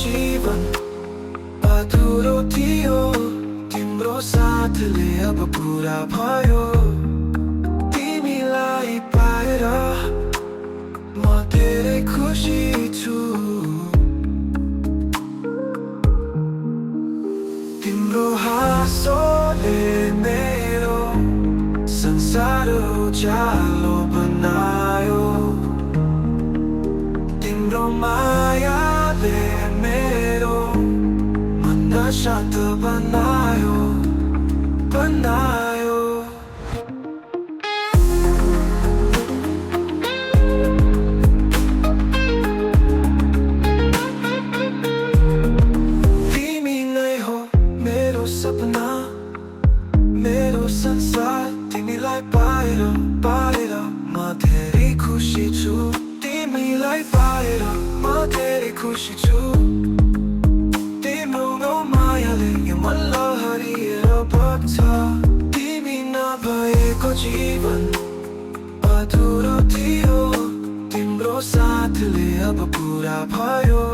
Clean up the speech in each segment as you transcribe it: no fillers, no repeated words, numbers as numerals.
जीवन अधुरो थियो तिम्रो साथले अब पुरा भयो तिमीलाई पाएर म धेरै खुसी छु तिम्रो हाँसोले मेरो संसार उज्यालो बनायो तिम्रो मायाले मेरो मन शान्त बनायो तिमी नै हो मेरो सपना मेरो संसार तिमीलाई पाएर म धेरै खुसी छु तिमीलाई पाएर म धेरै खुसी छु तिम्रो मायाले यो मन लहरिएर बग्छ तिमी नभएको जीवन अधुरो थियो तिम्रो साथले अब पुरा भयो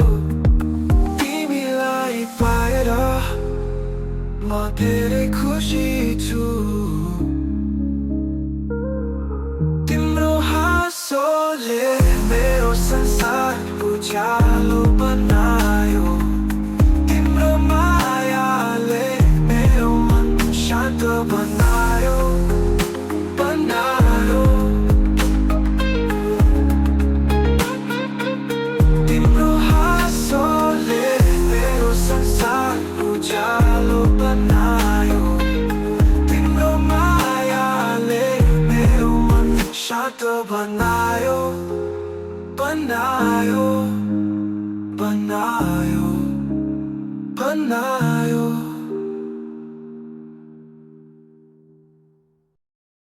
तिमीलाई पाएर म धेरै खुसी छु तिम्रो हाँसोले मेरो संसार उज्यालो बनायो तिम्रो मायाले मेरो मन शान्त बनायो तिम्रो हाँसोले मेरो संसार उज्यालो बनायो तिम्रो मायाले मेरो मन शान्त बनायो